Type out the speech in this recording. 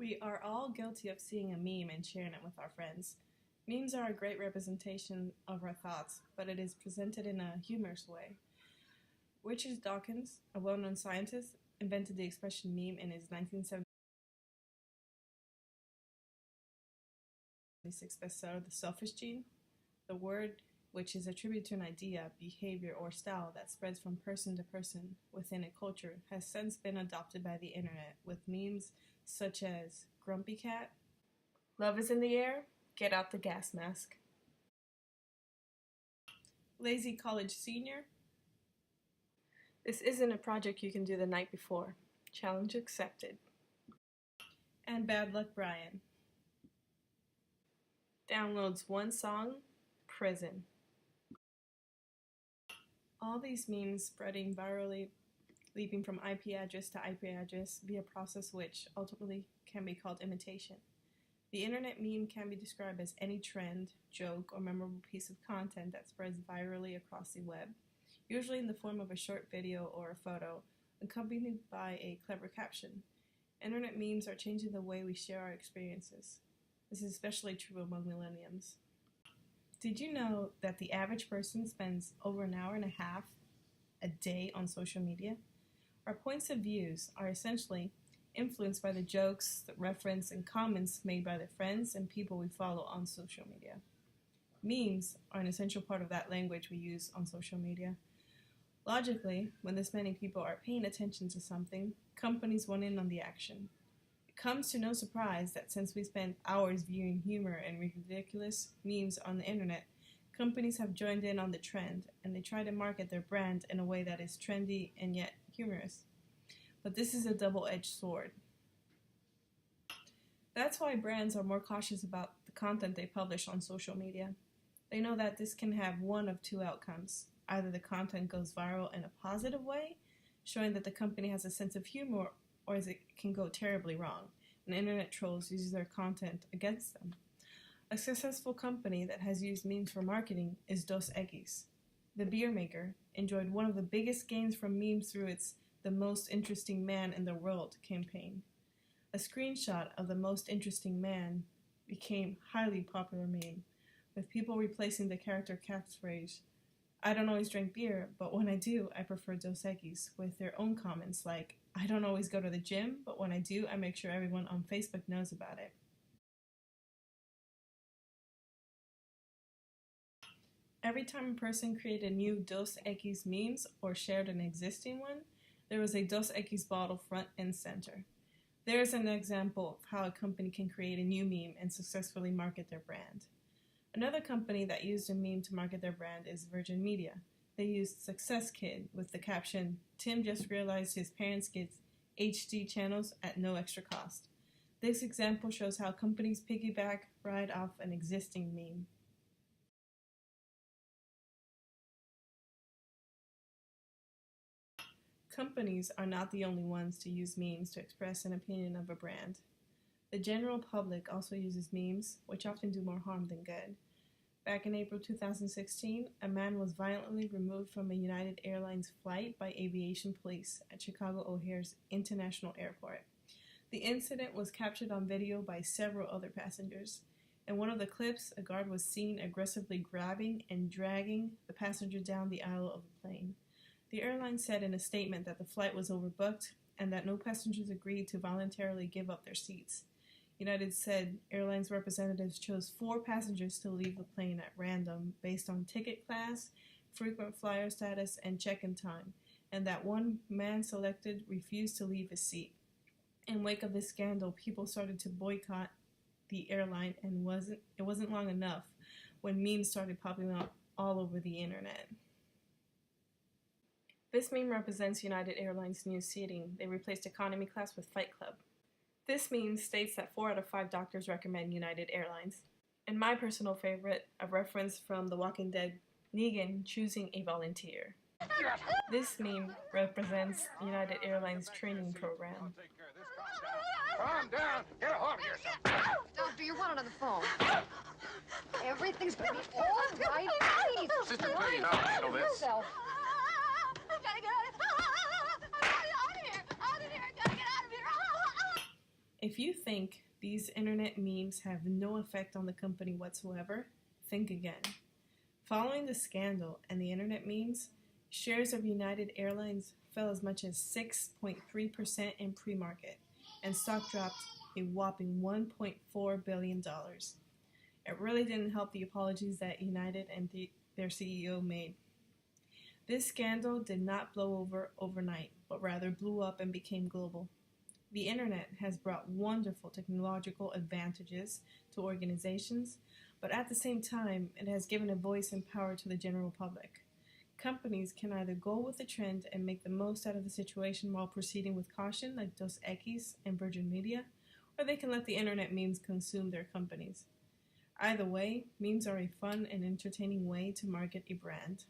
We are all guilty of seeing a meme and sharing it with our friends. Memes are a great representation of our thoughts, but it is presented in a humorous way. Richard Dawkins, a well-known scientist, invented the expression meme in his 1976 bestseller, The Selfish Gene. The word, which is attributed to an idea, behavior, or style that spreads from person to person within a culture, has since been adopted by the internet with memes such as Grumpy Cat, Love is in the air, get out the gas mask, Lazy college senior, this isn't a project you can do the night before, challenge accepted, and Bad Luck Brian. Downloads one song, prison. All these memes spreading virally, leaping from IP address to IP address via a process which ultimately can be called imitation. The internet meme can be described as any trend, joke, or memorable piece of content that spreads virally across the web, usually in the form of a short video or a photo, accompanied by a clever caption. Internet memes are changing the way we share our experiences. This is especially true among millennials. Did you know that the average person spends over an hour and a half a day on social media? Our points of views are essentially influenced by the jokes, the reference, and comments made by the friends and people we follow on social media. Memes are an essential part of that language we use on social media. Logically, when this many people are paying attention to something, companies want in on the action. It comes to no surprise that since we spend hours viewing humor and ridiculous memes on the internet, companies have joined in on the trend, and they try to market their brand in a way that is trendy and yet humorous. But this is a double-edged sword. That's why brands are more cautious about the content they publish on social media. They know that this can have one of two outcomes. Either the content goes viral in a positive way, showing that the company has a sense of humor, or it can go terribly wrong, and internet trolls use their content against them. A successful company that has used memes for marketing is Dos Equis. The beer maker enjoyed one of the biggest gains from memes through its The Most Interesting Man in the World campaign. A screenshot of the most interesting man became a highly popular meme, with people replacing the character catchphrase, I don't always drink beer, but when I do, I prefer Dos Equis, with their own comments like, I don't always go to the gym, but when I do, I make sure everyone on Facebook knows about it. Every time a person created new Dos Equis memes or shared an existing one, there was a Dos Equis bottle front and center. There's an example of how a company can create a new meme and successfully market their brand. Another company that used a meme to market their brand is Virgin Media. They used Success Kid with the caption, Tim just realized his parents get HD channels at no extra cost. This example shows how companies piggyback right off an existing meme. Companies are not the only ones to use memes to express an opinion of a brand. The general public also uses memes, which often do more harm than good. Back in April 2016, a man was violently removed from a United Airlines flight by aviation police at Chicago O'Hare's International Airport. The incident was captured on video by several other passengers. In one of the clips, a guard was seen aggressively grabbing and dragging the passenger down the aisle of the plane. The airline said in a statement that the flight was overbooked and that no passengers agreed to voluntarily give up their seats. United said airline's representatives chose 4 passengers to leave the plane at random based on ticket class, frequent flyer status, and check-in time, and that one man selected refused to leave his seat. In wake of this scandal, people started to boycott the airline, and it wasn't long enough when memes started popping up all over the internet. This meme represents United Airlines' new seating. They replaced economy class with Fight Club. This meme states that 4 out of 5 doctors recommend United Airlines. And my personal favorite, a reference from The Walking Dead, Negan choosing a volunteer. This meme represents United Airlines training program. Calm down. Get a hold of yourself. Doctor, you're wanted on the phone. Everything's gonna be all right. Please. Sister, please, I'll handle this. Yourself. I gotta get out of here. Out of here. I gotta get out of here. If you think these internet memes have no effect on the company whatsoever, think again. Following the scandal and the internet memes, shares of United Airlines fell as much as 6.3% in pre-market, and stock dropped a whopping $1.4 billion. It really didn't help the apologies that United and their CEO made. This scandal did not blow over overnight, but rather blew up and became global. The internet has brought wonderful technological advantages to organizations, but at the same time, it has given a voice and power to the general public. Companies can either go with the trend and make the most out of the situation while proceeding with caution, like Dos Equis and Virgin Media, or they can let the internet memes consume their companies. Either way, memes are a fun and entertaining way to market a brand.